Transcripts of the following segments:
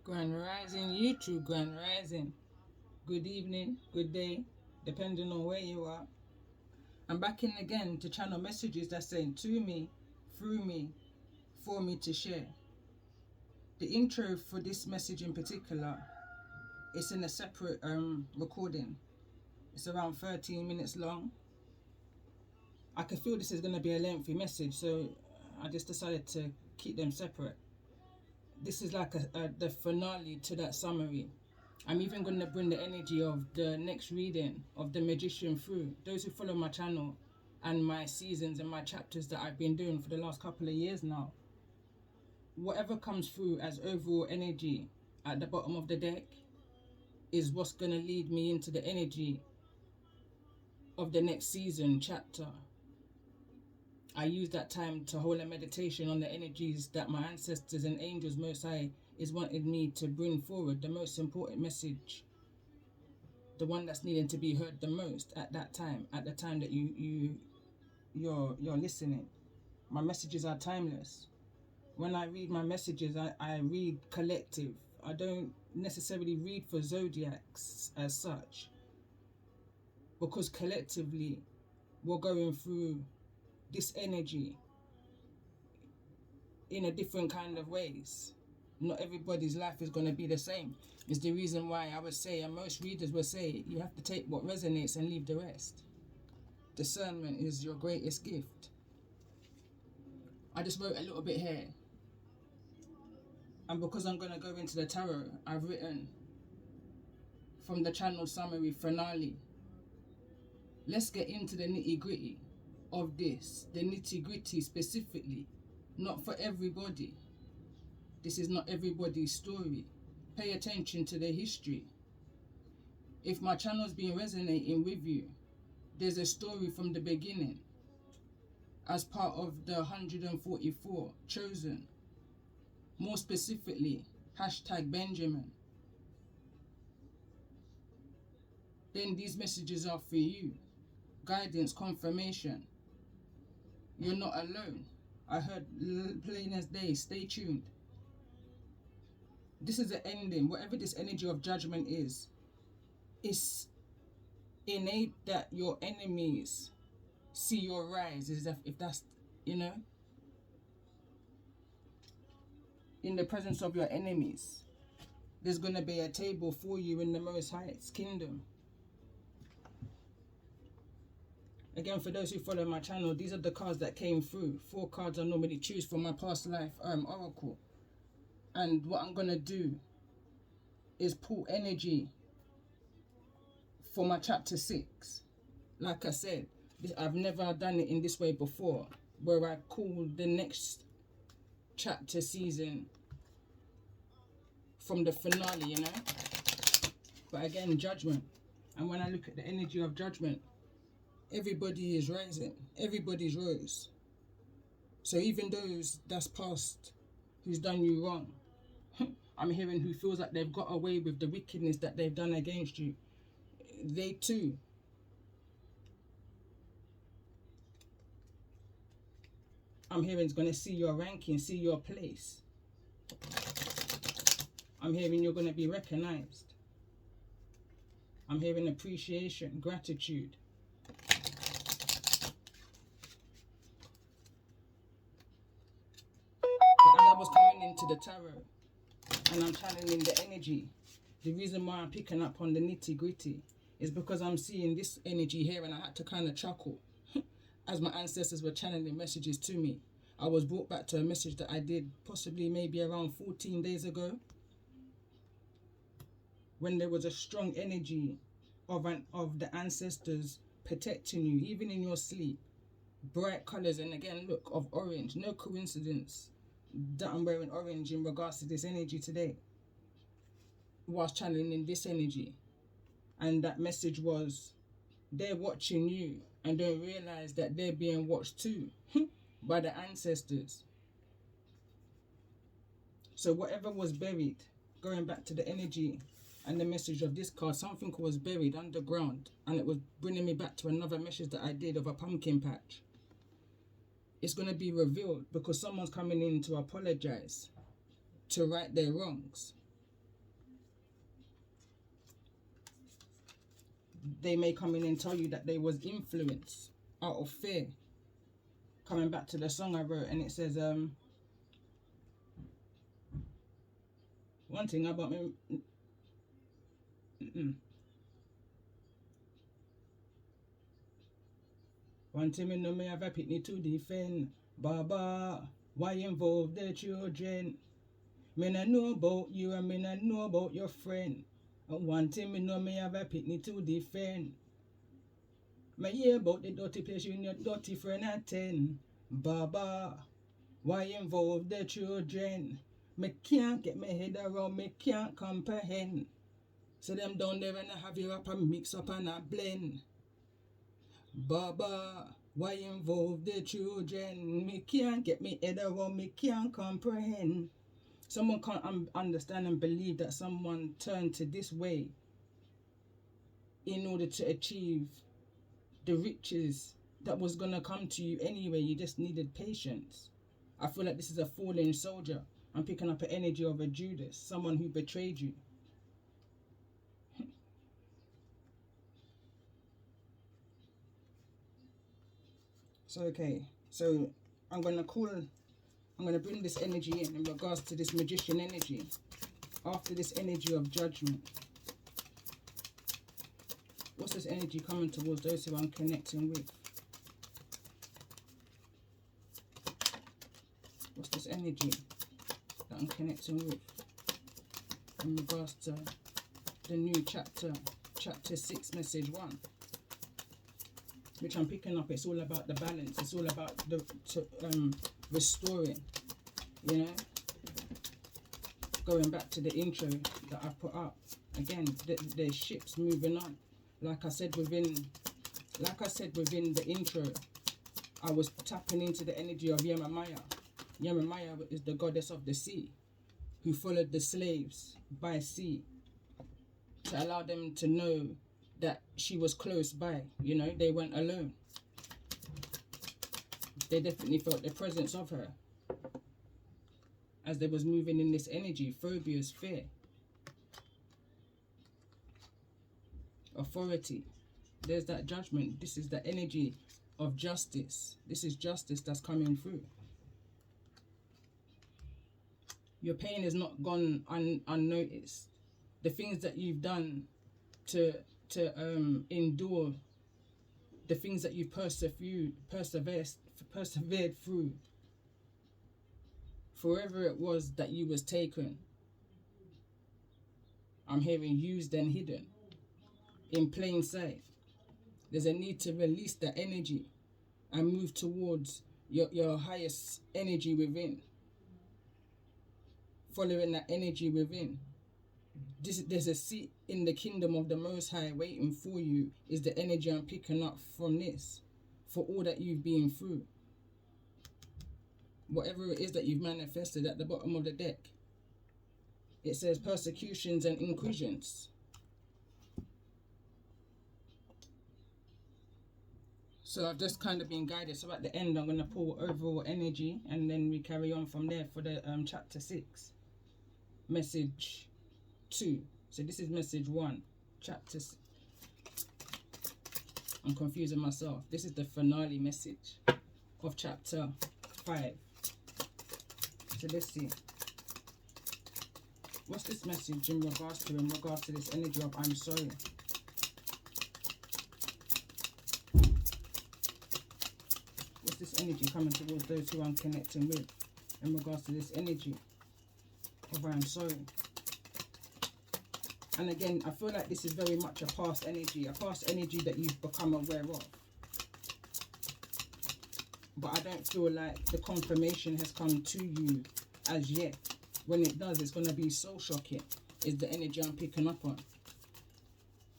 Grand Rising, YouTube Grand Rising. Good evening, good day, depending on where you are. I'm back in again to channel messages that's saying to me, through me, for me to share. The intro for this message in particular is in a separate recording. It's around 13 minutes long. I can feel this is going to be a lengthy message, so I just decided to keep them separate. This is like the finale to that summary. I'm even going to bring the energy of the next reading of the Magician through. Those who follow my channel and my seasons and my chapters that I've been doing for the last couple of years now, whatever comes through as overall energy at the bottom of the deck is what's going to lead me into the energy of the next season chapter. I use that time to hold a meditation on the energies that my ancestors and angels Most High is wanting me to bring forward, the most important message, the one that's needing to be heard the most at that time, at the time that you're listening. My messages are timeless. When I read my messages, I read collective. I don't necessarily read for zodiacs as such, because collectively we're going through this energy in a different kind of ways. Not everybody's life is going to be the same. It's the reason why I would say, and most readers will say, you have to take what resonates and leave the rest. Discernment is your greatest gift. I just wrote a little bit here. And because I'm going to go into the tarot, I've written from the channel summary finale. Let's get into the nitty gritty of this. The nitty gritty specifically. Not for everybody. This is not everybody's story. Pay attention to the history. If my channel's been resonating with you, there's a story from the beginning as part of the 144 chosen. More specifically, #Benjamin. Then these messages are for you. Guidance, confirmation. You're not alone. I heard plain as day, stay tuned. This is the ending. Whatever this energy of judgment is, it's innate that your enemies see your rise. If that's, in the presence of your enemies, there's going to be a table for you in the Most High's kingdom. Again, for those who follow my channel, these are the cards that came through. 4 cards I normally choose from my past life oracle. And what I'm going to do is pull energy for my chapter 6. Like I said, I've never done it in this way before, where I call the next chapter season from the finale, But again, judgment. And when I look at the energy of judgment, everybody is rising. Everybody's rose. So even those that's past, who's done you wrong, I'm hearing who feels like they've got away with the wickedness that they've done against you, they too I'm hearing is going to see your ranking, see your place. I'm hearing you're going to be recognized. I'm hearing appreciation, gratitude. But as I was coming into the tarot and I'm channeling the energy, the reason why I'm picking up on the nitty gritty is because I'm seeing this energy here, and I had to kind of chuckle as my ancestors were channeling messages to me. I was brought back to a message that I did possibly maybe around 14 days ago, when there was a strong energy of the ancestors protecting you, even in your sleep. Bright colours, and again, look, of orange. No coincidence that I'm wearing orange in regards to this energy today, whilst channeling this energy. And that message was, they're watching you and don't realize that they're being watched too by the ancestors. So whatever was buried, going back to the energy and the message of this card, something was buried underground, and it was bringing me back to another message that I did of a pumpkin patch. It's going to be revealed because someone's coming in to apologize, to right their wrongs. they may come in and tell you that they was influenced out of fear. Coming back to the song I wrote, and it says, one thing about me, one thing me know, me have a picnic to defend. Baba, why involve the children? Me no know about you and me no know about your friend. And one thing me know, me have a picnic to defend. Me hear about the dirty place you and your dirty friend attend. Baba, why involve the children? Me can't get my head around, me can't comprehend. So them down there and have you up and mix up and a blend. Baba, why involve the children? Me can't get my head around, me can't comprehend. Someone can't understand and believe that someone turned to this way in order to achieve the riches that was going to come to you anyway. You just needed patience. I feel like this is a fallen soldier. I'm picking up an energy of a Judas, someone who betrayed you. So I'm going to bring this energy in regards to this magician energy. After this energy of judgment, what's this energy coming towards those who I'm connecting with? What's this energy that I'm connecting with in regards to the new chapter 6, message 1, which I'm picking up? It's all about the balance. It's all about restoring, you know. Going back to the intro that I put up again, the ship's moving on. Like I said within the intro, I was tapping into the energy of Yemamaya. Yemamaya is the goddess of the sea, who followed the slaves by sea to allow them to know that she was close by. You know, they weren't alone. They definitely felt the presence of her as they was moving in this energy. Phobias, fear, authority. There's that judgment. This is the energy of justice. This is justice that's coming through. Your pain is not gone unnoticed. The things that you've done to endure, the things that you persevered through, forever it was that you was taken, I'm hearing used and hidden in plain sight. There's a need to release that energy and move towards your highest energy within. Following that energy within. There's a seat in the kingdom of the Most High waiting for you, is the energy I'm picking up from this, for all that you've been through. Whatever it is that you've manifested at the bottom of the deck. It says persecutions and inquisitions. So I've just kind of been guided. So at the end, I'm going to pull overall energy, and then we carry on from there for the chapter 6, message 2. So this is message 1, chapter 6. I'm confusing myself. This is the finale message of chapter 5. So let's see. What's this message in regards to this energy of I'm sorry? What's this energy coming towards those who I'm connecting with in regards to this energy of I'm sorry? And again, I feel like this is very much a past energy that you've become aware of. But I don't feel like the confirmation has come to you as yet. When it does, it's going to be so shocking, is the energy I'm picking up on.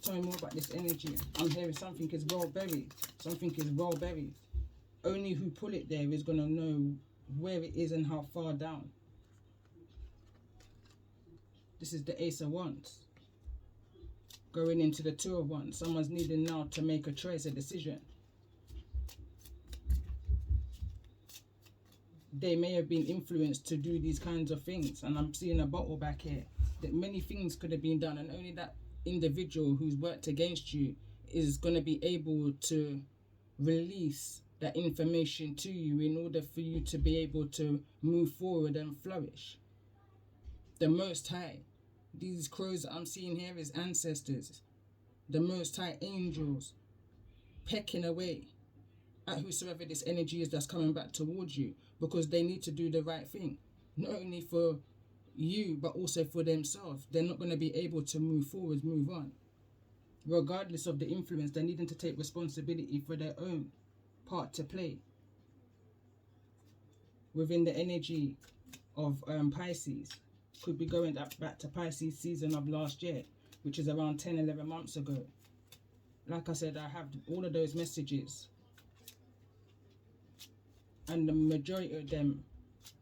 Tell me more about this energy. I'm hearing something is well buried. Something is well buried. Only who put it there is going to know where it is and how far down. This is the Ace of Wands. Going into the Two of Wands. Someone's needing now to make a choice, a decision. They may have been influenced to do these kinds of things. And I'm seeing a bottle back here. That many things could have been done, and only that individual who's worked against you is going to be able to release that information to you in order for you to be able to move forward and flourish. The Most High, these crows that I'm seeing here is ancestors, the Most High angels pecking away at whosoever this energy is that's coming back towards you, because they need to do the right thing, not only for you but also for themselves. They're not going to be able to move forward, move on, regardless of the influence. They're needing to take responsibility for their own part to play within the energy of Pisces. Could be going back to Pisces season of last year, which is around 10-11 months ago. Like I said, I have all of those messages, and the majority of them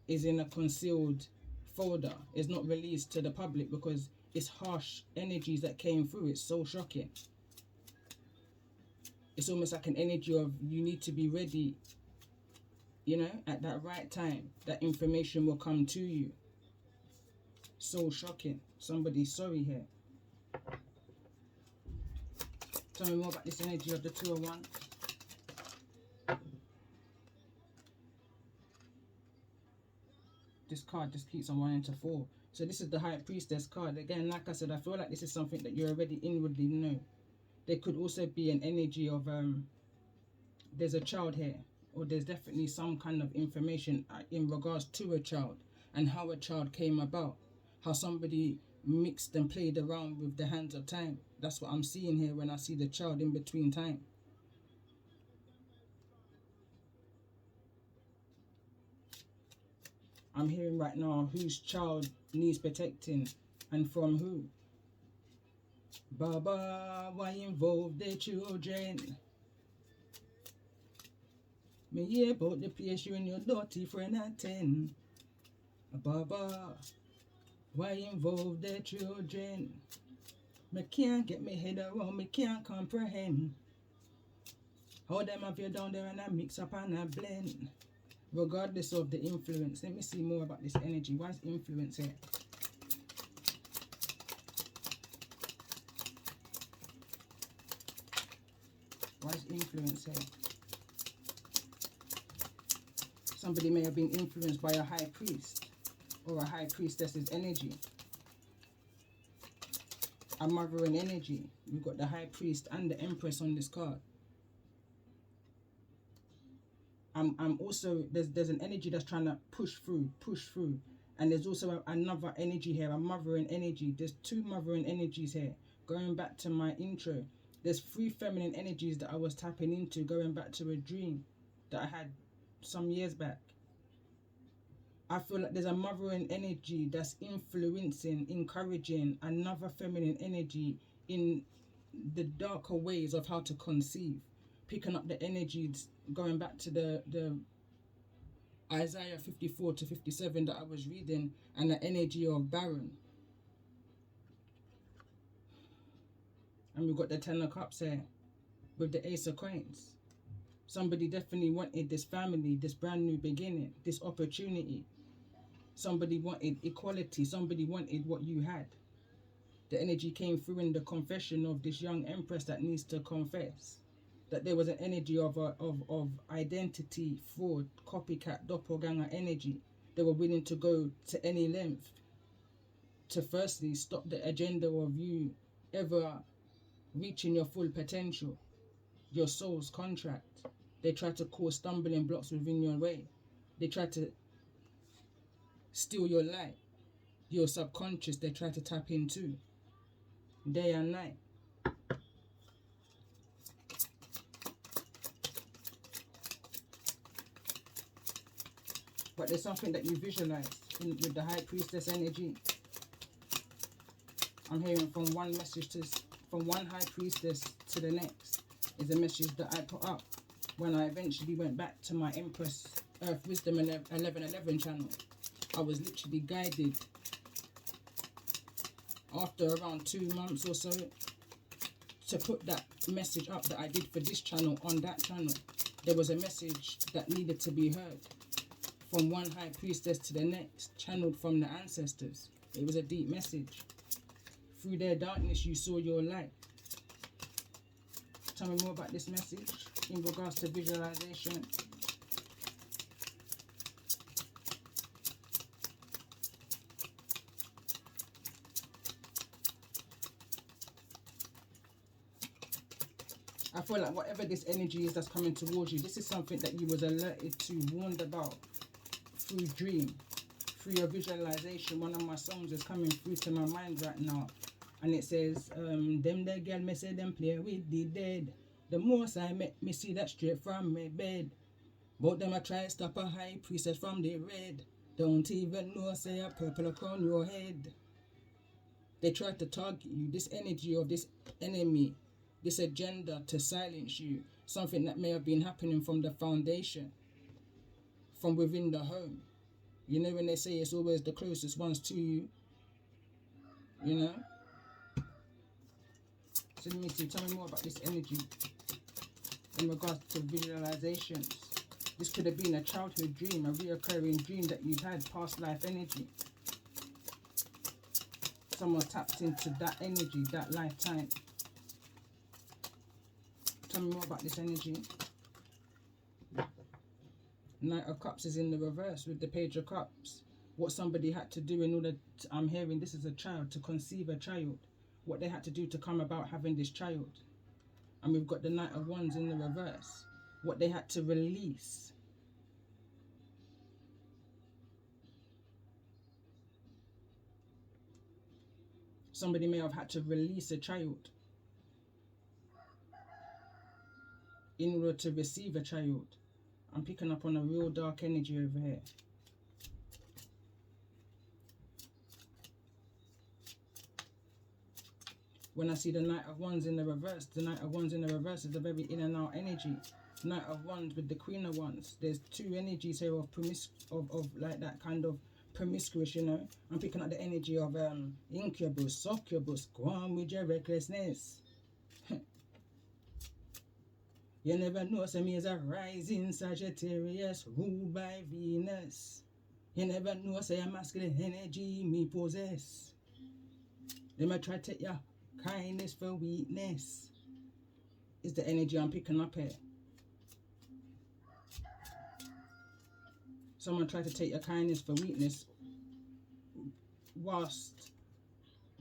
is in a concealed folder. It's not released to the public because it's harsh energies that came through. It's so shocking. It's almost like an energy of you need to be ready, you know, at that right time. That information will come to you. So shocking. Somebody's sorry here. Tell me more about this energy of the 201. This card just keeps on wanting to fall. So this is the High Priestess card. Again, like I said, I feel like this is something that you already inwardly know. There could also be an energy of there's a child here, or there's definitely some kind of information in regards to a child and how a child came about, how somebody mixed and played around with the hands of time. That's what I'm seeing here when I see the child in between time. I'm hearing right now whose child needs protecting and from who. Baba, why involve the children? Me hear about the place you and your dirty friend attend. Baba, why involve the children? Me can't get my head around, me can't comprehend. How them have you down there and I mix up and I blend. Regardless of the influence. Let me see more about this energy. Why is influence here? Why is influence here? Somebody may have been influenced by a high priest or a high priestess's energy. A mothering energy. We've got the high priest and the empress on this card. I'm also, there's an energy that's trying to push through. And there's also another energy here, a mothering energy. There's two mothering energies here. Going back to my intro, there's 3 feminine energies that I was tapping into, going back to a dream that I had some years back. I feel like there's a mothering energy that's influencing, encouraging another feminine energy in the darker ways of how to conceive. Picking up the energies, going back to the Isaiah 54 to 57 that I was reading, and the energy of barren. And we've got the 10 of Cups here with the Ace of Coins. Somebody definitely wanted this family, this brand new beginning, this opportunity. Somebody wanted equality. Somebody wanted what you had. The energy came through in the confession of this young empress that needs to confess that there was an energy of identity, fraud, copycat, doppelganger energy. They were willing to go to any length to firstly stop the agenda of you ever reaching your full potential, your soul's contract. They try to cause stumbling blocks within your way. They try to steal your light, your subconscious. They try to tap into day and night. But there's something that you visualize with the High Priestess energy. I'm hearing from one High Priestess to the next is a message that I put up when I eventually went back to my Empress Earth Wisdom 1111 channel. I was literally guided after around 2 months or so to put that message up that I did for this channel on that channel. There was a message that needed to be heard from one High Priestess to the next, channeled from the ancestors. It was a deep message. Through their darkness, you saw your light. tell me more about this message in regards to visualization. I feel like whatever this energy is that's coming towards you, this is something that you was alerted to, warned about through dream, through your visualization. One of my songs is coming through to my mind right now, and it says, them the girl me say them play with the dead. The most I met me see that straight from my bed. But them I try stop a high priestess from the red. Don't even know say a purple crown your head. They try to target you, this energy of this enemy, this agenda to silence you. Something that may have been happening from the foundation, from within the home. You know when they say it's always the closest ones to you, you know? So let me see, tell me more about this energy in regards to visualizations. This could have been a childhood dream, a reoccurring dream that you've had, past life energy. Someone tapped into that energy, that lifetime. Tell me more about this energy. Knight of Cups is in the reverse with the Page of Cups. What somebody had to do in order to, I'm hearing this is a child, to conceive a child. What they had to do to come about having this child. And we've got the Knight of Wands in the reverse. What they had to release. Somebody may have had to release a child in order to receive a child. I'm picking up on a real dark energy over here. When I see the Knight of Wands in the reverse, the Knight of Wands in the reverse is a very in and out energy. Knight of Wands with the Queen of Wands. There's two energies here of like that kind of promiscuous, you know. I'm picking up the energy of incubus, succubus. Go on with your recklessness. You never know, so me is a rising Sagittarius ruled by Venus. You never know, say a masculine energy me possess. They might try to take your kindness for weakness. Is the energy I'm picking up here. Someone tried to take your kindness for weakness, whilst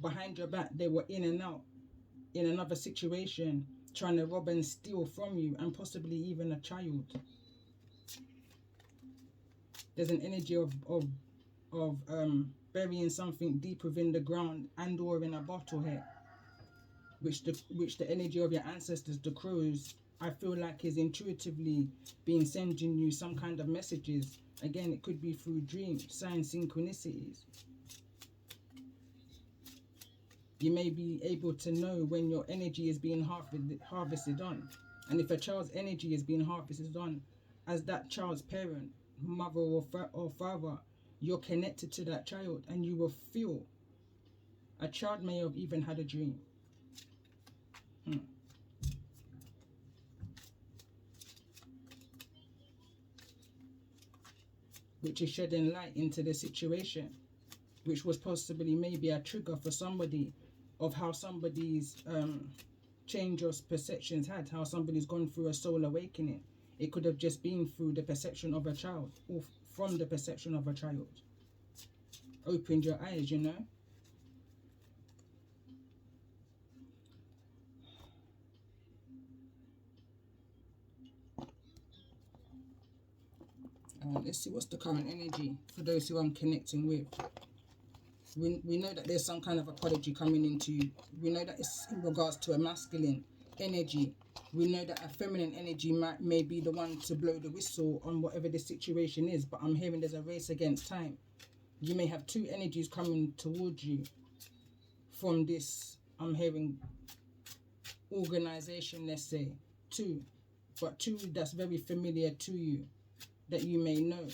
behind your back they were in and out in another situation, trying to rob and steal from you, and possibly even a child. There's an energy of burying something deep within the ground and or in a bottle here, which the energy of your ancestors, the crows, I feel like is intuitively being sending you some kind of messages. Again, it could be through dreams, signs, synchronicities. You may be able to know when your energy is being harvested on. And if a child's energy is being harvested on, as that child's parent, mother or father, you're connected to that child and you will feel. A child may have even had a dream. Which is shedding light into the situation, which was possibly maybe a trigger for somebody of how somebody's change of perceptions had, how somebody's gone through a soul awakening. It could have just been through the perception of a child, or from the perception of a child. Opened your eyes, you know. Let's see what's the current energy for those who I'm connecting with. We know that there's some kind of apology coming into you. We know that it's in regards to a masculine energy. We know that a feminine energy may be the one to blow the whistle on whatever the situation is, but I'm hearing there's a race against time. You may have two energies coming towards you from this, I'm hearing, organization, let's say. Two, but two that's very familiar to you, that you may know.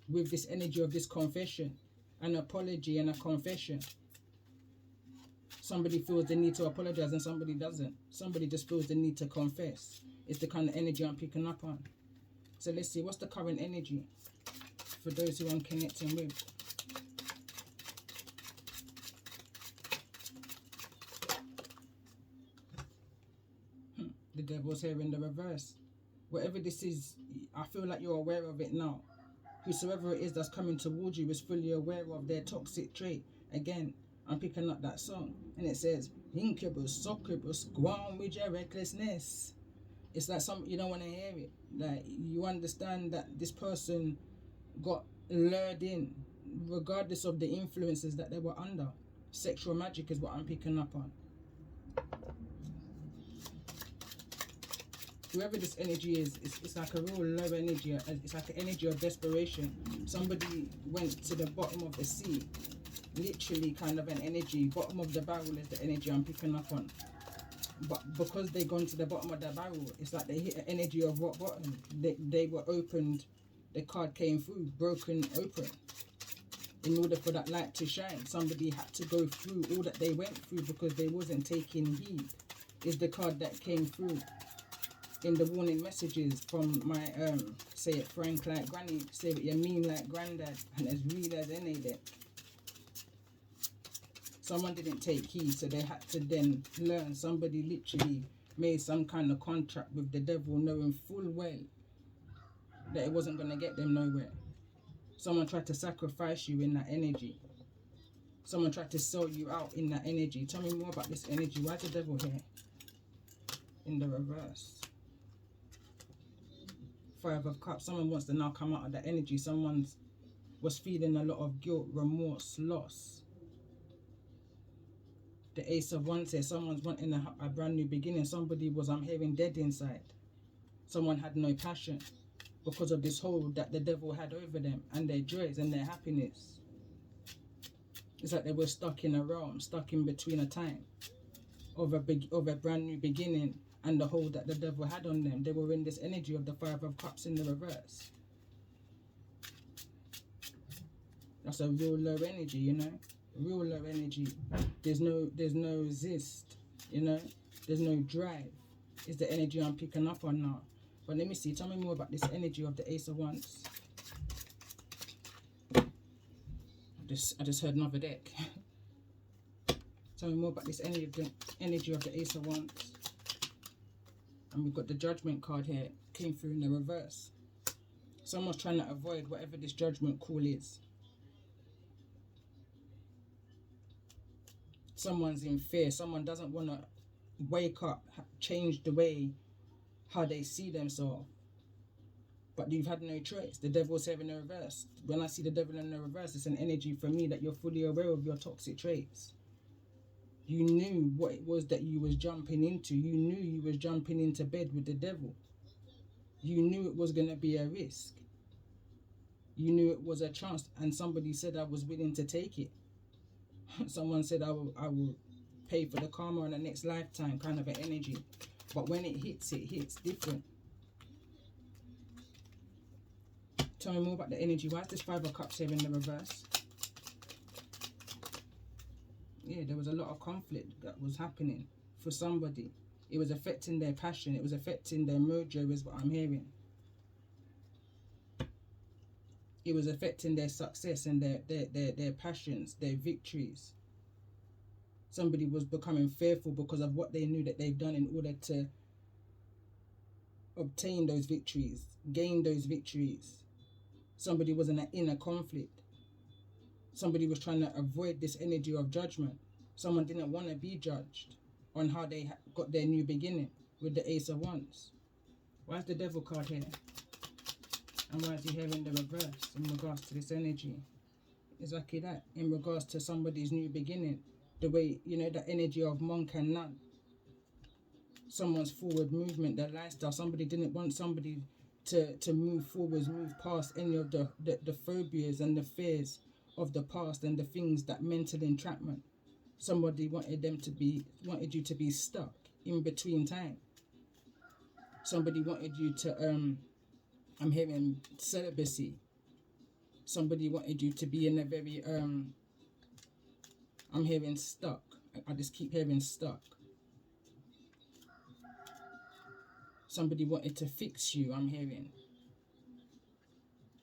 With this energy of this confession, an apology and a confession. Somebody feels the need to apologize and somebody doesn't. Somebody just feels the need to confess. It's the kind of energy I'm picking up on. So let's see, what's the current energy for those who I'm connecting with? devil's here in the reverse. Whatever this is, I feel like you're aware of it now. Whosoever it is that's coming towards you is fully aware of their toxic trait. Again, I'm picking up that song, and it says, incubus, succubus, go on with your recklessness. It's like you don't want to hear it. Like, you understand that this person got lured in, regardless of the influences that they were under. Sexual magic is what I'm picking up on. Whoever this energy is, it's like a real low energy. It's like an energy of desperation. Somebody went to the bottom of the sea. Literally kind of an energy. Bottom of the barrel is the energy I'm picking up on. But because they gone to the bottom of the barrel, it's like they hit an energy of rock bottom. They were opened, the card came through, broken open. In order for that light to shine, somebody had to go through all that they went through because they wasn't taking heed. Is the card that came through in the warning messages from my, say it frank like granny, say it you mean like granddad, and as real as any deck. Someone didn't take heed, so they had to then learn. Somebody literally made some kind of contract with the devil, knowing full well that it wasn't going to get them nowhere. Someone tried to sacrifice you in that energy. Someone tried to sell you out in that energy. Tell me more about this energy. Why is the devil here in the reverse? Five of Cups. Someone wants to now come out of that energy. Someone was feeling a lot of guilt, remorse, loss. The Ace of Wands here. Someone's wanting a brand new beginning. Somebody was, I'm hearing, dead inside. Someone had no passion because of this hold that the devil had over them and their joys and their happiness. It's like they were stuck in a realm, stuck in between a time of a brand new beginning and the hold that the devil had on them. They were in this energy of the Five of Cups in the reverse. That's a real low energy, you know? Real low energy. There's no zest, you know? There's no drive. It's the energy I'm picking up on now. But let me see. Tell me more about this energy of the Ace of Wands. I just heard another deck. Tell me more about this energy of the Ace of Wands. And we've got the Judgment card here. Came through in the reverse. Someone's trying to avoid whatever this Judgment call is. Someone's in fear. Someone doesn't want to wake up, change the way how they see themselves. But you've had no choice. The devil's here in the reverse. When I see the devil in the reverse, it's an energy for me that you're fully aware of your toxic traits. You knew what it was that you was jumping into. You knew you was jumping into bed with the devil. You knew it was going to be a risk. You knew it was a chance, and somebody said I was willing to take it. Someone said I will pay for the karma in the next lifetime, kind of an energy. But when it hits different. Tell me more about the energy. Why is this Five of Cups here in the reverse? Yeah, there was a lot of conflict that was happening for somebody. It was affecting their passion. It was affecting their mojo, is what I'm hearing. It was affecting their success and their passions, their victories. Somebody was becoming fearful because of what they knew that they've done in order to obtain those victories, gain those victories. Somebody was in an inner conflict. Somebody was trying to avoid this energy of judgment. Someone didn't want to be judged on how they got their new beginning with the Ace of Wands. Why is the Devil card here? And why is he here in the reverse in regards to this energy? Exactly that. In regards to somebody's new beginning. The way, you know, the energy of monk and nun. Someone's forward movement, their lifestyle. Somebody didn't want somebody to move forwards, move past any of the phobias and the fears of the past and the things that mental entrapment. Somebody wanted you to be stuck in between time. Somebody wanted you to I'm hearing celibacy. Somebody wanted you to be in a very I'm hearing stuck. I just keep hearing stuck. Somebody wanted to fix you, I'm hearing.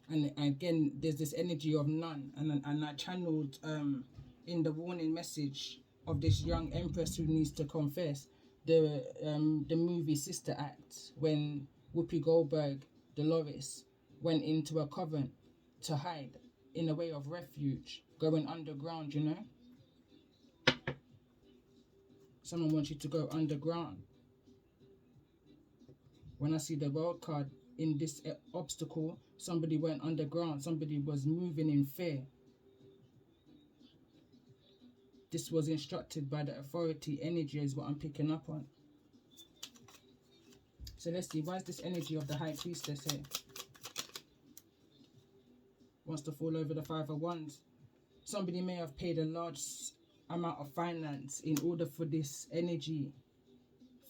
And again, there's this energy of none. And I channeled in the warning message of this young empress who needs to confess. the movie Sister Act, when Whoopi Goldberg, Dolores, went into a coven to hide in a way of refuge, going underground, you know? Someone wants you to go underground. When I see the world card in this obstacle, somebody went underground, somebody was moving in fear. This was instructed by the authority energy is what I'm picking up on. So let's see, why is this energy of the High Priestess here? Wants to fall over the Five of Wands. Somebody may have paid a large amount of finance in order for this energy,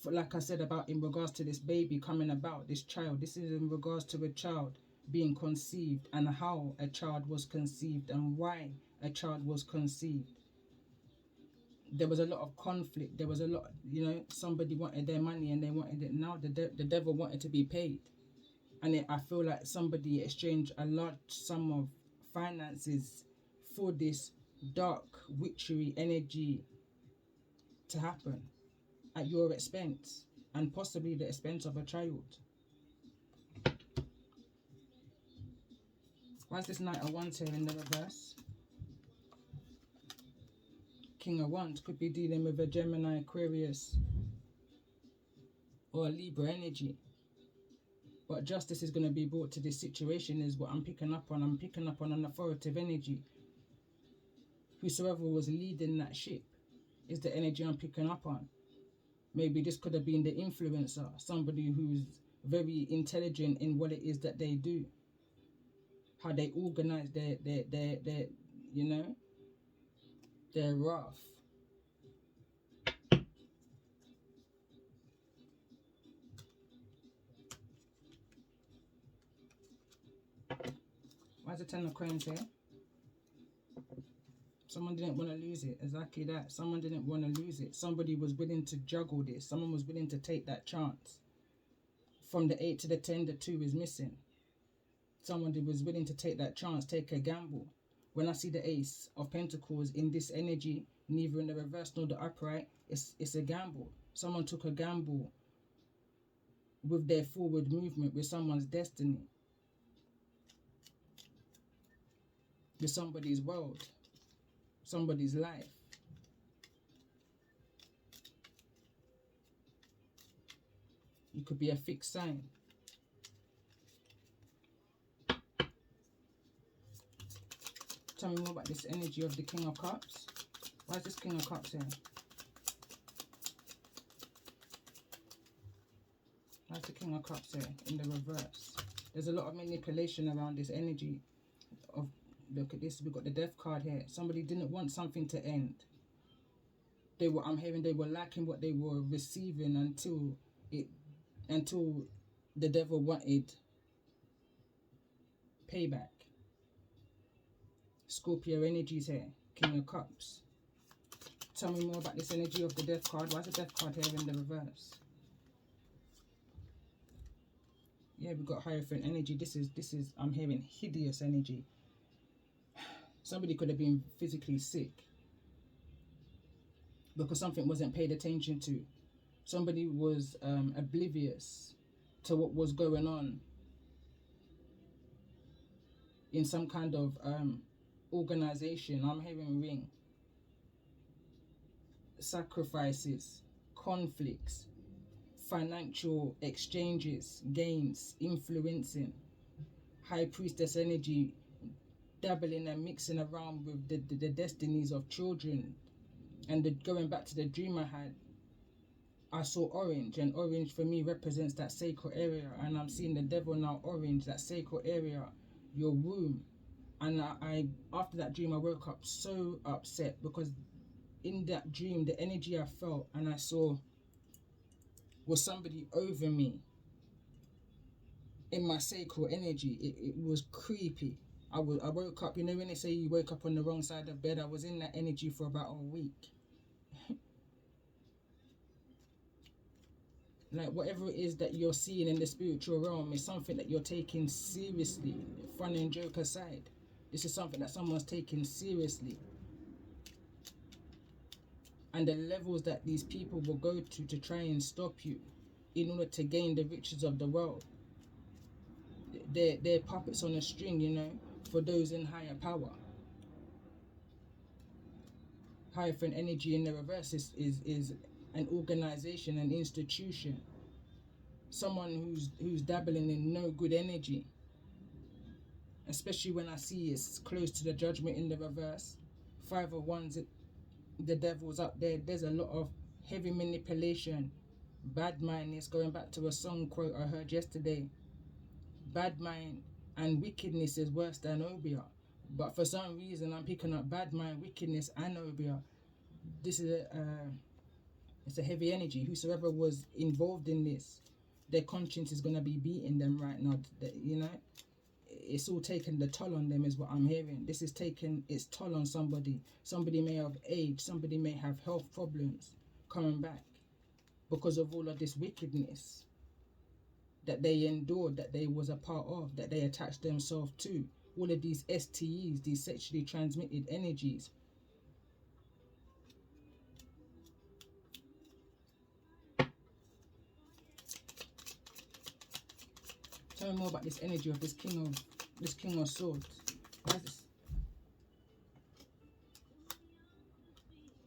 for, like I said, about in regards to this baby coming about, this child. This is in regards to a child being conceived and how a child was conceived and why a child was conceived. There was a lot of conflict. There was a lot, you know, somebody wanted their money and they wanted it now. The devil wanted to be paid. And I feel like somebody exchanged a large sum of finances for this dark witchery energy to happen at your expense and possibly the expense of a child. Why is this Knight of Wands here in the reverse? King of Wands could be dealing with a Gemini, Aquarius, or a Libra energy. But justice is going to be brought to this situation is what I'm picking up on. I'm picking up on an authoritative energy. Whosoever was leading that ship is the energy I'm picking up on. Maybe this could have been the influencer, somebody who's very intelligent in what it is that they do. How they organize their you know, their wrath. Why is the Ten of Coins here? Someone didn't want to lose it. Exactly that. Someone didn't want to lose it. Somebody was willing to juggle this. Someone was willing to take that chance. From the 8 to the 10, the 2 is missing. Someone was willing to take that chance, take a gamble. When I see the Ace of Pentacles in this energy, neither in the reverse nor the upright, it's a gamble. Someone took a gamble with their forward movement, with someone's destiny, with somebody's world, somebody's life. You could be a fixed sign. Tell me more about this energy of the King of Cups. Why is this King of Cups here? Why is the King of Cups here in the reverse? There's a lot of manipulation around this energy. Look at this, we've got the Death card here. Somebody didn't want something to end. I'm hearing they were lacking what they were receiving until the devil wanted payback. Scorpio energies here, King of Cups. Tell me more about this energy of the Death card. Why is the Death card here in the reverse? Yeah, we've got Hierophant energy. This is I'm hearing hideous energy. Somebody could have been physically sick because something wasn't paid attention to. Somebody was oblivious to what was going on in some kind of organization. I'm hearing ring. Sacrifices, conflicts, financial exchanges, gains, influencing. High Priestess energy, dabbling and mixing around with the destinies of children. And going back to the dream I had, I saw orange, and orange for me represents that sacred area, and I'm seeing the devil now orange, that sacred area, your womb. And I after that dream I woke up so upset because in that dream the energy I felt and I saw was somebody over me in my sacred energy. It was creepy. I woke up, you know when they say you wake up on the wrong side of bed, I was in that energy for about a week. Like whatever it is that you're seeing in the spiritual realm is something that you're taking seriously. Fun and joke aside, this is something that someone's taking seriously. and the levels that these people will go to try and stop you in order to gain the riches of the world. They're puppets on a string, you know, for those in higher power. Hierophant energy in the reverse is an organization, an institution, someone who's dabbling in no good energy. Especially when I see it's close to the judgment in the reverse. 5 of Wands, the devil's up there. There's a lot of heavy manipulation. Bad mind is going back to a song quote I heard yesterday. Bad mind and wickedness is worse than obia. But for some reason, I'm picking up bad mind, wickedness, and obia. This is it's a heavy energy. Whosoever was involved in this, their conscience is going to be beating them right now. You know, it's all taken the toll on them, is what I'm hearing. This is taking its toll on somebody. Somebody may have age. Somebody may have health problems coming back because of all of this wickedness that they endured, that they was a part of, that they attached themselves to. All of these STEs, these sexually transmitted energies. Tell me more about this energy of this king of swords. Why is this?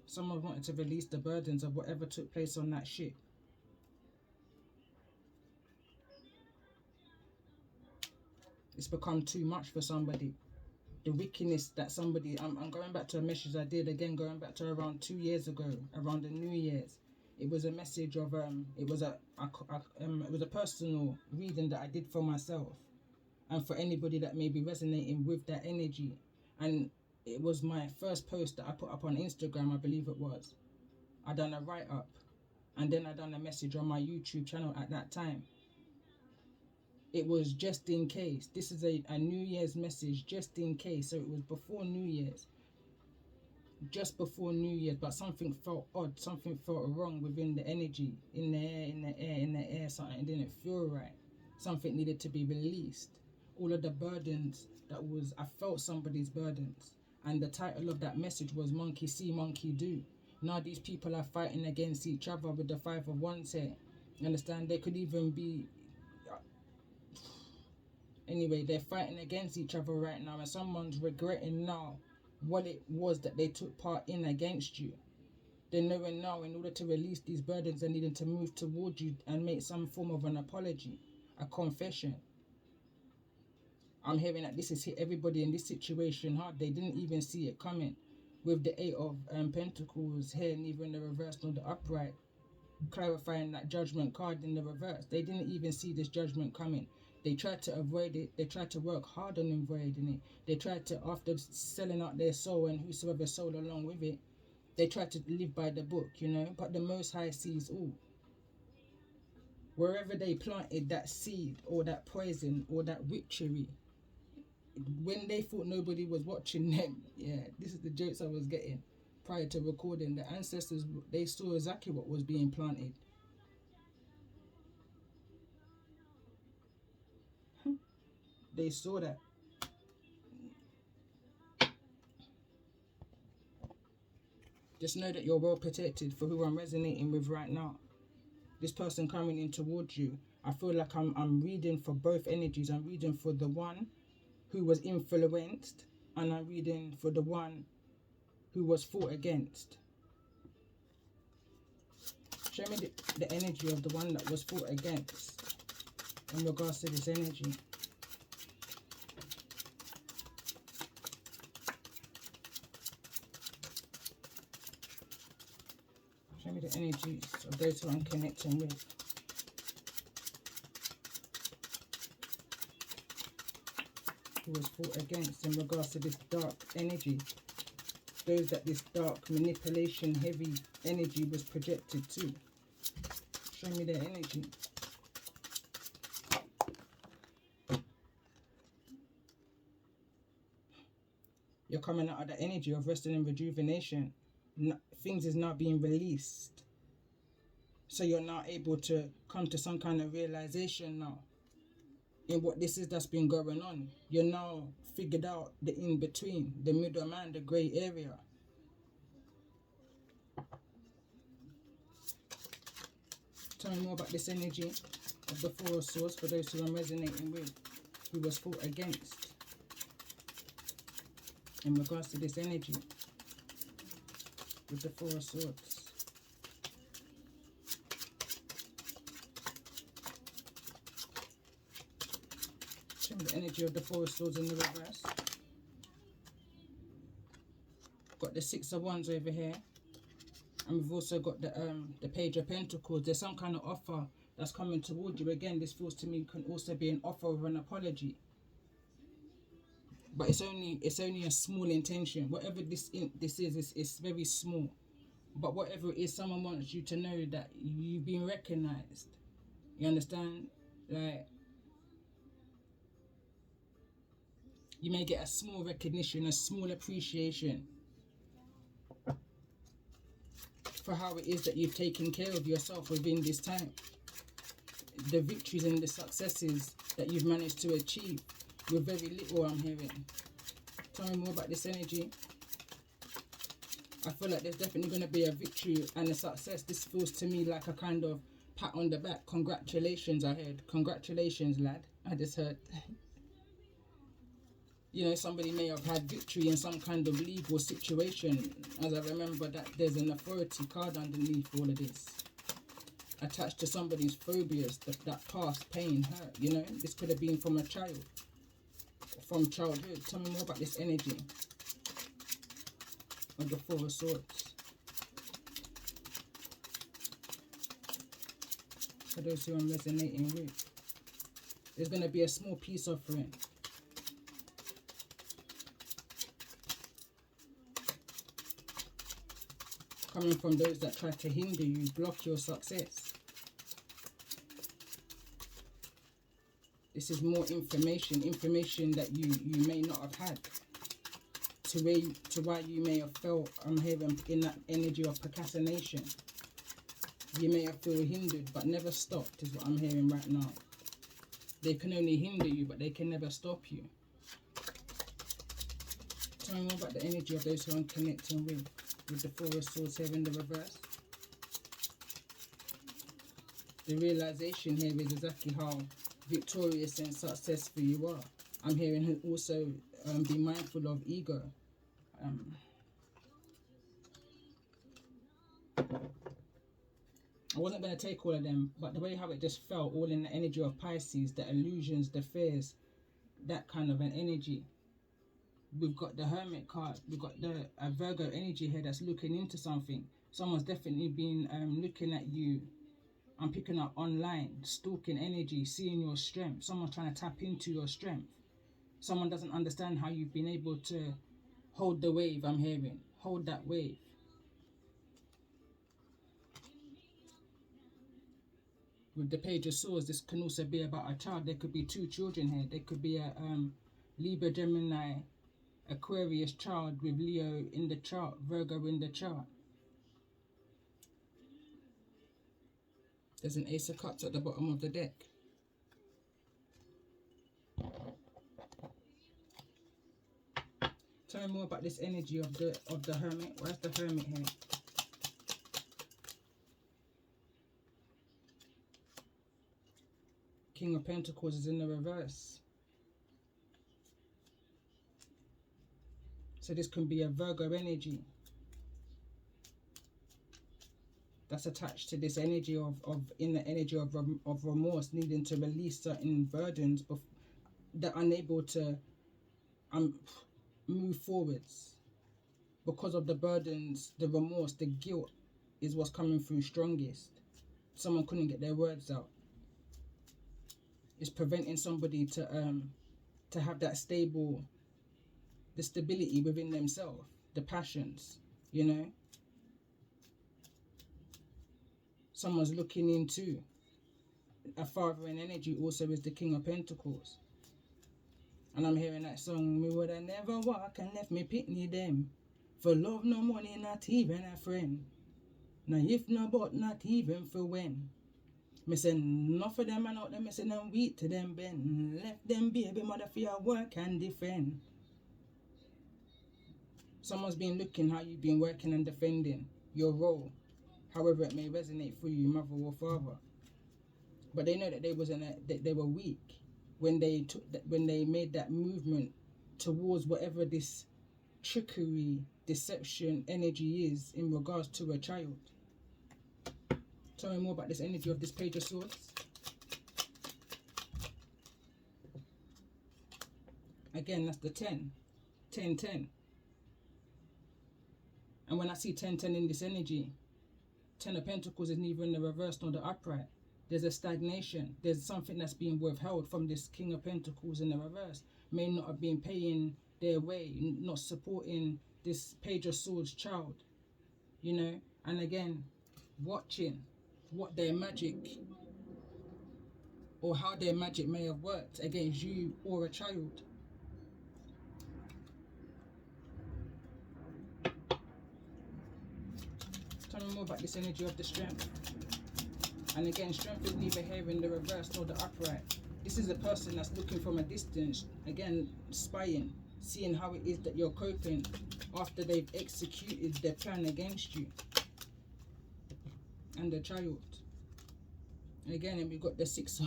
Someone wanted to release the burdens of whatever took place on that ship. It's become too much for somebody. The wickedness that somebody, I'm going back to a message I did again, going back to around 2 years ago, around the New Year's. It was a message of it was a personal reading that I did for myself, and for anybody that may be resonating with that energy. And it was my first post that I put up on Instagram, I believe it was. I done a write up, and then I done a message on my YouTube channel at that time. It was just in case. This is a New Year's message, just in case. So it was before New Year's. Just before New Year's, but something felt odd. Something felt wrong within the energy, in the air. Something didn't feel right. Something needed to be released. All of the burdens I felt somebody's burdens. And the title of that message was Monkey See, Monkey Do. Now these people are fighting against each other with the 5 of Wands here. You understand? They could even be... Anyway, they're fighting against each other right now, and someone's regretting now what it was that they took part in against you. They're knowing now, in order to release these burdens, they needing to move towards you and make some form of an apology, a confession. I'm hearing that this has hit everybody in this situation hard. They didn't even see it coming. With the 8 of Pentacles here, neither in the reverse nor the upright, clarifying that judgment card in the reverse. They didn't even see this judgment coming. They tried to avoid it. They tried to work hard on avoiding it. They tried to, after selling out their soul and whosoever sold along with it, they tried to live by the book, you know. But the Most High sees all. Wherever they planted that seed or that poison or that witchery, when they thought nobody was watching them, yeah, this is the jokes I was getting prior to recording. The ancestors, they saw exactly what was being planted. They saw that. Just know that you're well protected for who I'm resonating with right now. This person coming in towards you, I feel like I'm reading for both energies. I'm reading for the one who was influenced, and I'm reading for the one who was fought against. Show me the energy of the one that was fought against in regards to this energy. Show me the energies of those who I'm connecting with. Who was fought against in regards to this dark energy. Those that this dark manipulation heavy energy was projected to. Show me their energy. You're coming out of the energy of resting and rejuvenation. Things is now being released. So you're now able to come to some kind of realization now in what this is that's been going on. You're now figured out the in-between, the middleman, the grey area. Tell me more about this energy of the Four of Swords for those who I'm resonating with, who was fought against in regards to this energy with the Four of Swords. Show me the energy of the Four of Swords in the reverse. Got the Six of Wands over here. And we've also got the Page of Pentacles. There's some kind of offer that's coming toward you. Again, this feels to me can also be an offer of an apology. But it's only a small intention. Whatever this is, it's very small. But whatever it is, someone wants you to know that you've been recognized. You understand? Like, you may get a small recognition, a small appreciation for how it is that you've taken care of yourself within this time. The victories and the successes that you've managed to achieve with very little, I'm hearing. Tell me more about this energy. I feel like there's definitely going to be a victory and a success. This feels to me like a kind of pat on the back. Congratulations, I heard. Congratulations, lad. I just heard. You know, somebody may have had victory in some kind of legal situation. As I remember that there's an authority card underneath all of this. Attached to somebody's phobias, that past pain, hurt, you know. This could have been from a child. From childhood. Tell me more about this energy of the Four of Swords. For those who I'm resonating with. There's going to be a small peace offering. Coming from those that try to hinder you, block your success. This is more information that you may not have had. To why you may have felt, I'm hearing in that energy of procrastination. You may have felt hindered but never stopped is what I'm hearing right now. They can only hinder you but they can never stop you. Tell me more about the energy of those who I'm connecting with the Four of Swords here in the reverse. The realization here is exactly how victorious and successful you are. I'm hearing also be mindful of ego. I wasn't going to take all of them, but the way how it just felt, all in the energy of Pisces, the illusions, the fears, that kind of an energy. We've got the Hermit card, we've got the Virgo energy here that's looking into something. Someone's definitely been looking at you. I'm picking up online, stalking energy, seeing your strength. Someone's trying to tap into your strength. Someone doesn't understand how you've been able to hold the wave, I'm hearing. Hold that wave. With the Page of Swords, this can also be about a child. There could be two children here. There could be a Libra, Gemini, Aquarius child with Leo in the chart, Virgo in the chart. There's an Ace of Cups at the bottom of the deck. Tell me more about this energy of the Hermit. Where's the Hermit here? King of Pentacles is in the reverse. So this can be a Virgo energy that's attached to this energy of remorse, needing to release certain burdens that are unable to move forwards because of the burdens, the remorse, the guilt is what's coming through strongest. Someone couldn't get their words out. It's preventing somebody to have that the stability within themselves, the passions, you know. Someone's looking into a father in energy also is the King of Pentacles. And I'm hearing that song, me would I never walk and left me pitney them. For love no money, not even a friend. Now if no but not even for when. Me say enough of them and out there, me say them weak to them bend. Left them baby mother for your work and defend. Someone's been looking how you've been working and defending your role, however it may resonate for you, mother or father. but they know that they were weak when when they made that movement towards whatever this trickery, deception energy is in regards to a child. Tell me more about this energy of this Page of Swords. Again, that's the 10. 10, 10. And when I see 10, 10 in this energy, 10 of Pentacles is neither in the reverse nor the upright. There's a stagnation. There's something that's being withheld from this King of Pentacles in the reverse. May not have been paying their way, not supporting this Page of Swords child. You know, and again, watching what their magic or how their magic may have worked against you or a child. Tell me more about this energy of the Strength. And again, Strength is neither here in the reverse nor the upright. This is a person that's looking from a distance, again, spying, seeing how it is that you're coping after they've executed their plan against you. And the child. Again, and we got the six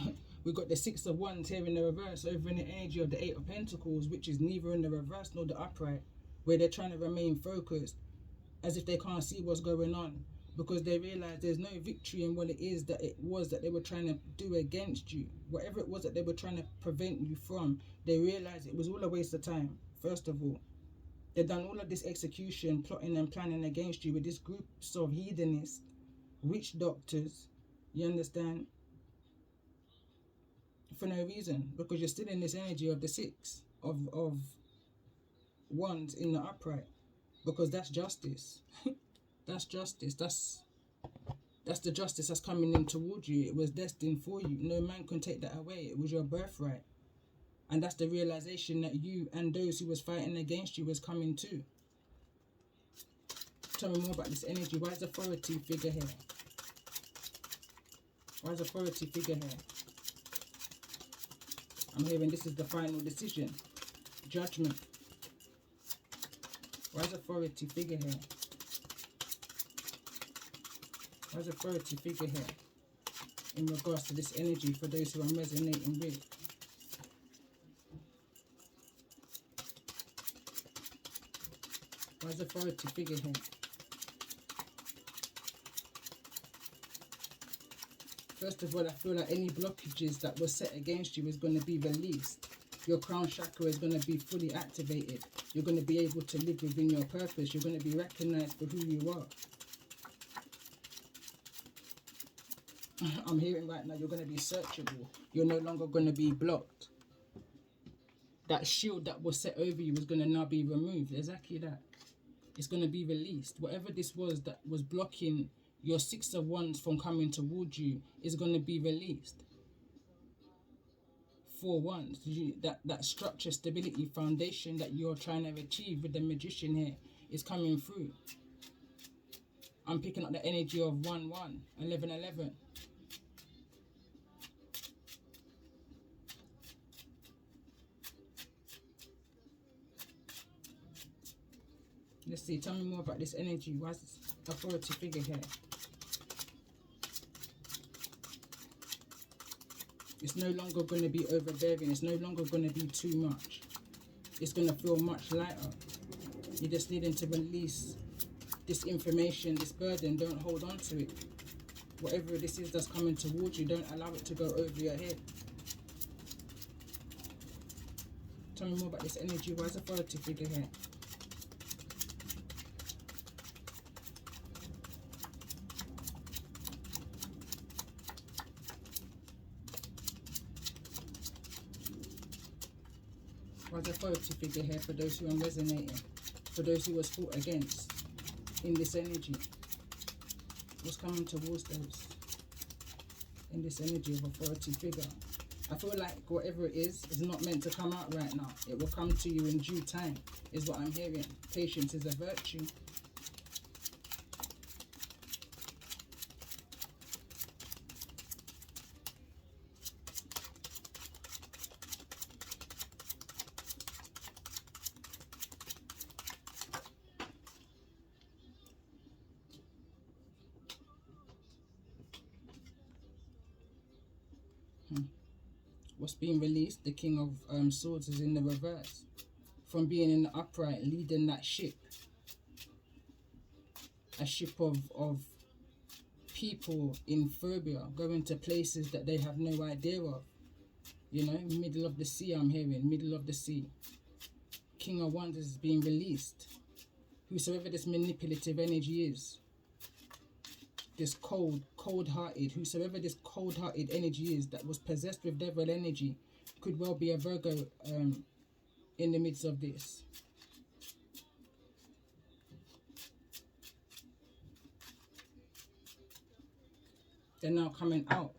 of Wands here in the reverse over in the energy of the Eight of Pentacles, which is neither in the reverse nor the upright, where they're trying to remain focused as if they can't see what's going on, because they realize there's no victory in what it is that it was that they were trying to do against you. Whatever it was that they were trying to prevent you from, they realized it was all a waste of time. First of all, they've done all of this execution, plotting and planning against you with this groups of heathenists, witch doctors, you understand? For no reason, because you're still in this energy of the Six of Wands in the upright, because that's justice. That's justice. That's the justice that's coming in towards you. It was destined for you. No man can take that away. It was your birthright. And that's the realization that you and those who was fighting against you was coming to. Tell me more about this energy. Why is authority figure here? Why is authority figure here? I'm hearing this is the final decision. Judgment. Why is authority figure here? Why is authority figure here? In regards to this energy for those who I'm resonating with. Why is authority figure here? First of all, I feel like any blockages that were set against you is going to be released. Your crown chakra is going to be fully activated. You're going to be able to live within your purpose. You're going to be recognized for who you are. I'm hearing right now you're going to be searchable. You're no longer going to be blocked. That shield that was set over you is going to now be removed. Exactly that. It's going to be released. Whatever this was that was blocking your Six of Wands from coming towards you is going to be released. 4 Wands. That structure, stability, foundation that you're trying to achieve with the Magician here is coming through. I'm picking up the energy of 1, 1, 11, 11. Let's see, tell me more about this energy. Why is this authority figure here? It's no longer going to be overbearing. It's no longer going to be too much. It's going to feel much lighter. You're just needing to release this information, this burden. Don't hold on to it. Whatever this is that's coming towards you, don't allow it to go over your head. Tell me more about this energy. Why is authority figure here? Why is authority figure here for those who are resonating? For those who was fought against in this energy? What's coming towards those in this energy of authority figure? I feel like whatever it is not meant to come out right now. It will come to you in due time, is what I'm hearing. Patience is a virtue. what's being released, the King of Swords is in the reverse. From being in the upright, leading that ship. A ship of people in phobia, going to places that they have no idea of. You know, middle of the sea, I'm hearing, middle of the sea. King of Wands is being released. Whosoever this manipulative energy is, this cold-hearted, whosoever this cold-hearted energy is that was possessed with devil energy, could well be a Virgo in the midst of this. They're now coming out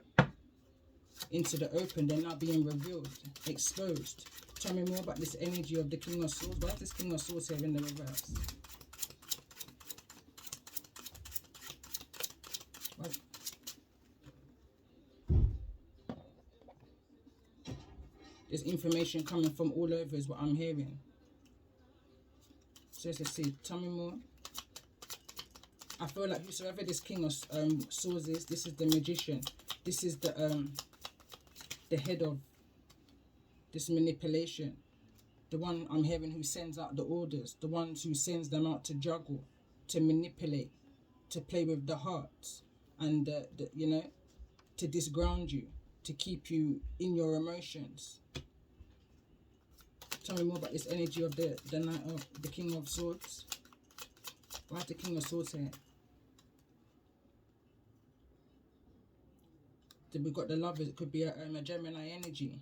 into the open. They're now being revealed, exposed. Tell me more about this energy of the King of Swords. Why is this King of Swords here in the reverse? What? There's information coming from all over is what I'm hearing. So let's see. Tell me more. I feel like whosoever this King of Swords is, this is the magician. This is the head of this manipulation. The one I'm hearing who sends out the orders. The ones who sends them out to juggle, to manipulate, to play with the hearts. And, you know, to disground you, to keep you in your emotions. Tell me more about this energy of the Knight of the King of Swords. Why is the King of Swords here? Then we've got the Lovers. It could be a Gemini energy.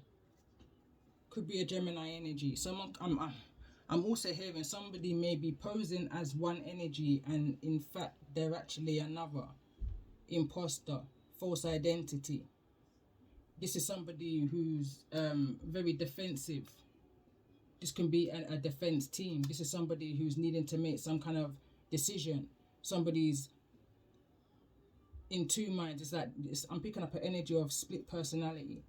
Could be a Gemini energy. Someone, I'm also hearing somebody may be posing as one energy, and in fact they're actually another. Imposter, false identity. This is somebody who's very defensive. This can be a defense team. This is somebody who's needing to make some kind of decision. Somebody's in two minds. It's like I'm picking up an energy of split personality.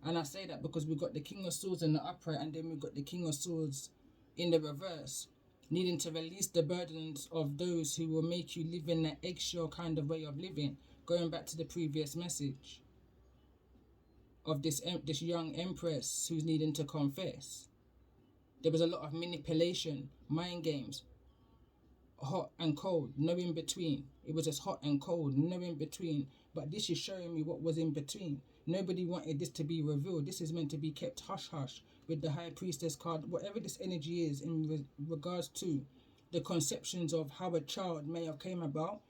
And I say that because we've got the King of Swords in the upright, and then we've got the King of Swords in the reverse, needing to release the burdens of those who will make you live in that eggshell kind of way of living. Going back to the previous message of this young empress who's needing to confess. There was a lot of manipulation, mind games, hot and cold, no in between. It was just hot and cold, no in between. But this is showing me what was in between. Nobody wanted this to be revealed. This is meant to be kept hush-hush with the High Priestess card. Whatever this energy is in regards to the conceptions of how a child may have came about,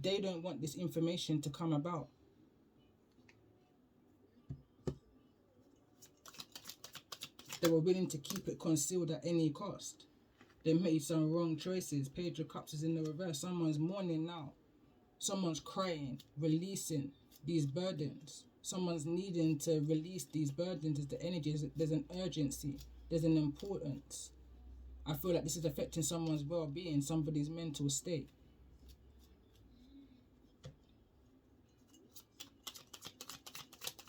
they don't want this information to come about. They were willing to keep it concealed at any cost. They made some wrong choices. Page of Cups is in the reverse. Someone's mourning now. Someone's crying, releasing these burdens. Someone's needing to release these burdens. Is the energy. There's an urgency. There's an importance. I feel like this is affecting someone's well-being, somebody's mental state.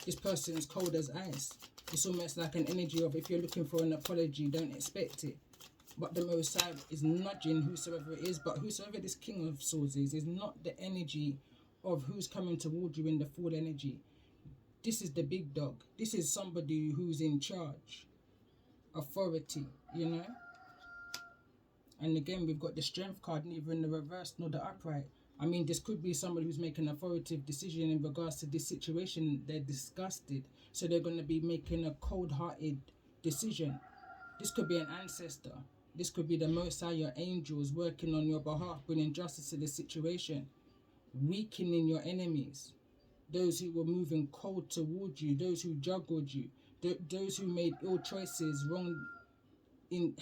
This person is cold as ice. It's almost like an energy of, if you're looking for an apology, don't expect it. But the Most High is nudging whosoever it is. But whosoever this King of Swords is not the energy of who's coming toward you in the full energy. This is the big dog. This is somebody who's in charge. Authority, you know. And again, we've got the Strength card, neither in the reverse nor the upright. I mean, this could be somebody who's making an authoritative decision in regards to this situation. They're disgusted. So they're going to be making a cold-hearted decision. This could be an ancestor. This could be the Most High, your angels working on your behalf, bringing justice to the situation. Weakening your enemies. Those who were moving cold towards you. Those who juggled you. Those who made ill choices,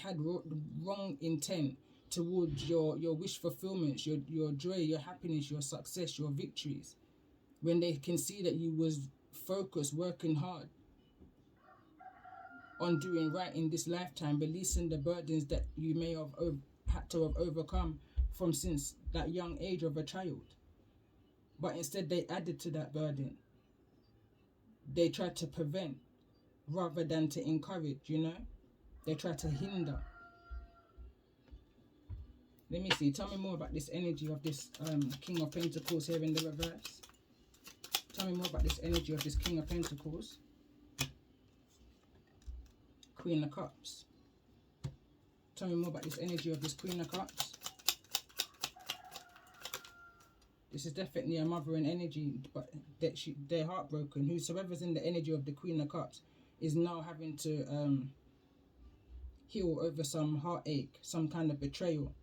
had wrong intent towards your wish fulfillments, your joy, your happiness, your success, your victories. When they can see that you was focused, working hard on doing right in this lifetime, releasing the burdens that you may have had to have overcome from since that young age of a child. But instead they added to that burden. They tried to prevent rather than to encourage, you know. They tried to hinder. Let me see. Tell me more about this energy of this King of Pentacles here in the reverse. Tell me more about this energy of this King of Pentacles. Queen of Cups. Tell me more about this energy of this Queen of Cups. This is definitely a mothering energy, but they're heartbroken. Whosoever's in the energy of the Queen of Cups is now having to heal over some heartache, some kind of betrayal.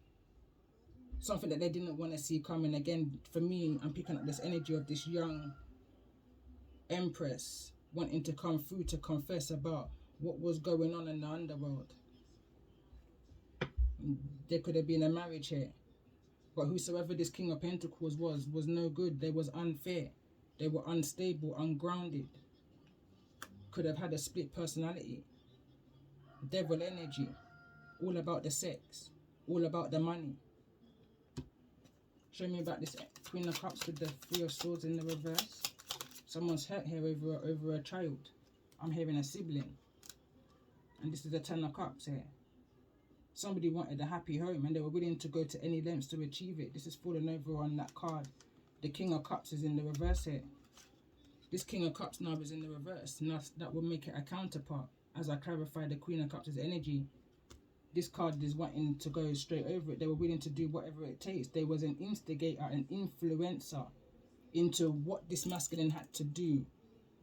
Something that they didn't want to see coming. Again, for me, I'm picking up this energy of this young Empress wanting to come through to confess about what was going on in the underworld. There could have been a marriage here. But whosoever this King of Pentacles was no good. They was unfair. They were unstable, ungrounded. Could have had a split personality. Devil energy. All about the sex. All about the money. Show me about this Queen of Cups with the Three of Swords in the reverse. Someone's hurt here over a child. I'm hearing a sibling. And this is the Ten of Cups here. Somebody wanted a happy home and they were willing to go to any lengths to achieve it. This is falling over on that card. The King of Cups is in the reverse here. This King of Cups now is in the reverse. Now that will make it a counterpart. As I clarify the Queen of Cups' energy, this card is wanting to go straight over it. They were willing to do whatever it takes. They was an instigator, an influencer into what this masculine had to do.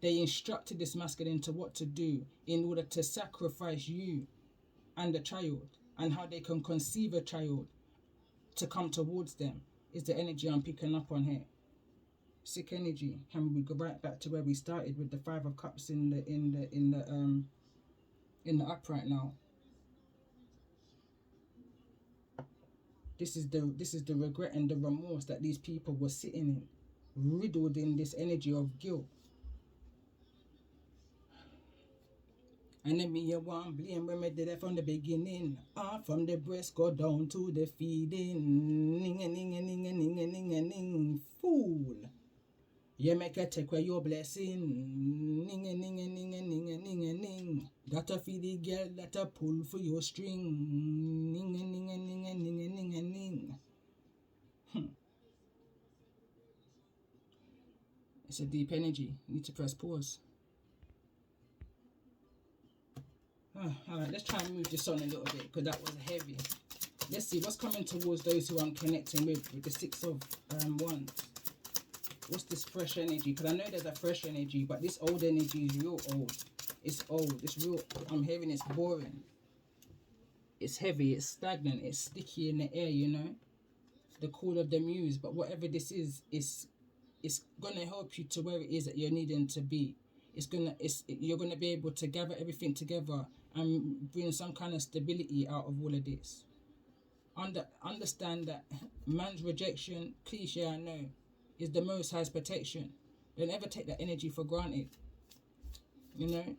They instructed this masculine into what to do in order to sacrifice you and the child. And how they can conceive a child to come towards them is the energy I'm picking up on here. Sick energy. Can we go right back to where we started with the Five of Cups in the upright now? This is the regret and the remorse that these people were sitting in, riddled in this energy of guilt. And then me a one blame when me did it from the beginning. From the breast go down to the feeding. Ning a ning a ning a ning a ning a ning. Fool. You make a take away your blessing. Ning a ning a ning a ning a ning a ning. Gotta feed the girl that a pull for your string. Ning a ning a ning a ning a ning a ning. It's a deep energy. You need to press pause. Alright, let's try and move this on a little bit because that was heavy. Let's see what's coming towards those who I'm connecting with the Six of Wands. What's this fresh energy? Because I know there's a fresh energy, but this old energy is real old. It's old. It's real. I'm hearing it's boring. It's heavy. It's stagnant. It's sticky in the air, you know. The call of the muse. But whatever this is, it's gonna help you to where it is that you're needing to be. You're gonna be able to gather everything together and bring some kind of stability out of all of this. Understand that man's rejection, cliche I know, is the Most High's protection. Don't ever take that energy for granted. You know,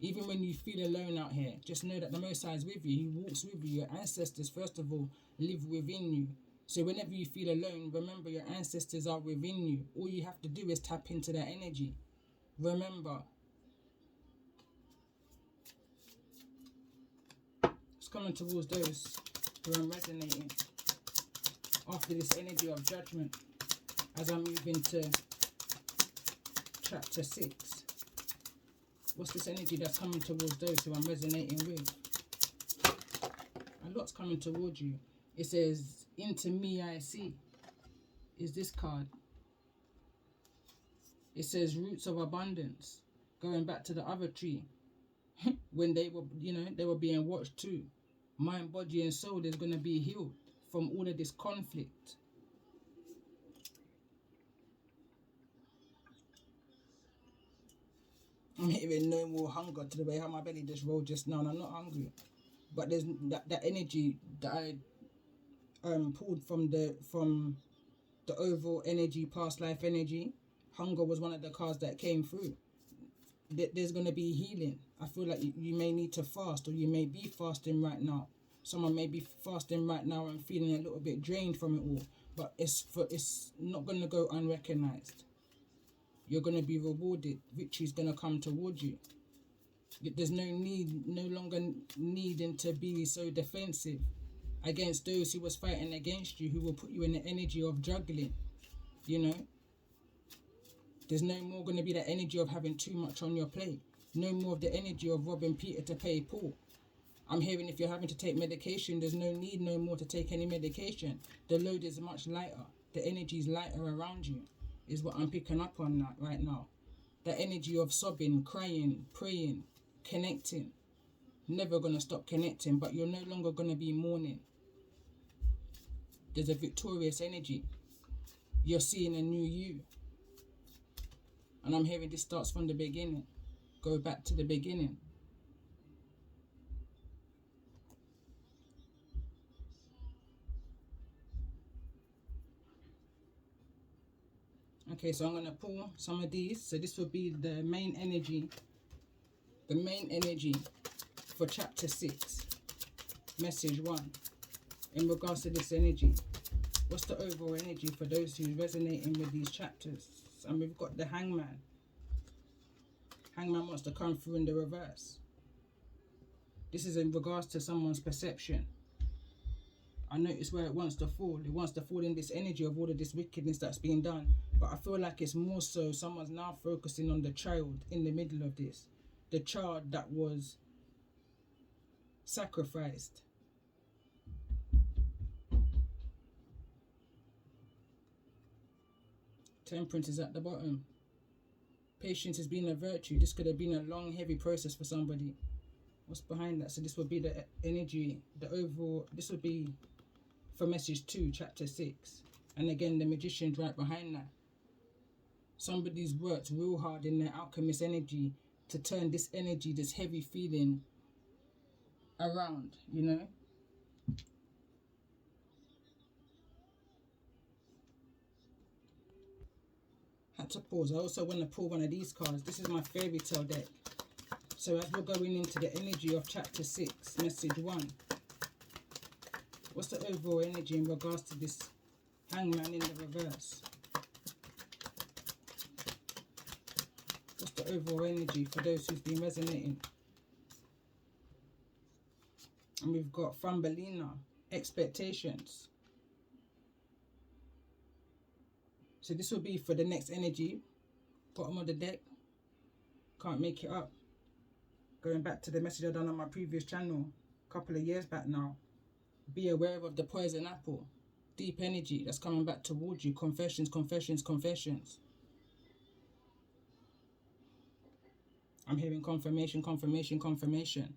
even when you feel alone out here, just know that the Most High is with you. He walks with you. Your ancestors, first of all, live within you. So whenever you feel alone, remember your ancestors are within you. All you have to do is tap into that energy. Remember. It's coming towards those who are resonating after this energy of judgment as I move into chapter 6. What's this energy that's coming towards those who I'm resonating with? A lot's coming towards you. It says, into me I see, is this card. It says roots of abundance, going back to the other tree. When they were, they were being watched too. Mind, body and soul is going to be healed from all of this conflict. I'm hearing no more hunger to the way how my belly just rolled just now, and I'm not hungry. But there's that energy that I pulled from the overall energy, past life energy. Hunger was one of the cards that came through. There's going to be healing. I feel like you may need to fast, or you may be fasting right now. Someone may be fasting right now and feeling a little bit drained from it all. But it's not going to go unrecognized. You're going to be rewarded. Victory is going to come towards you. There's no longer needing to be so defensive against those who was fighting against you, who will put you in the energy of juggling. You know, there's no more going to be that energy of having too much on your plate. No more of the energy of robbing Peter to pay Paul. I'm hearing if you're having to take medication, there's no need no more to take any medication. The load is much lighter. The energy is lighter around you, is what I'm picking up on that right now. The energy of sobbing, crying, praying, connecting. Never going to stop connecting, but you're no longer going to be mourning. There's a victorious energy. You're seeing a new you. And I'm hearing this starts from the beginning. Go back to the beginning. Okay, so I'm going to pull some of these. So this will be the main energy. The main energy for chapter 6. Message 1. In regards to this energy. What's the overall energy for those who are resonating with these chapters? And we've got the Hangman. Hangman wants to come through in the reverse. This is in regards to someone's perception. I notice where it wants to fall. It wants to fall in this energy of all of this wickedness that's being done. But I feel like it's more so someone's now focusing on the child in the middle of this. The child that was sacrificed. Temperance is at the bottom. Patience has been a virtue. This could have been a long, heavy process for somebody. What's behind that? So this will be the energy, the overall, this will be for message 2, chapter 6. And again, the magician's right behind that. Somebody's worked real hard in their alchemist energy to turn this energy, this heavy feeling around, you know? Had to pause. I also want to pull one of these cards. This is my fairy tale deck. So as we're going into the energy of chapter 6, message 1. What's the overall energy in regards to this Hangman in the reverse? What's the overall energy for those who've been resonating? And we've got Thumbelina, expectations. So this will be for the next energy. Bottom of the deck. Can't make it up. Going back to the message I done on my previous channel a couple of years back now. Be aware of the poison apple. Deep energy that's coming back towards you. Confessions, confessions, confessions. I'm hearing confirmation, confirmation, confirmation.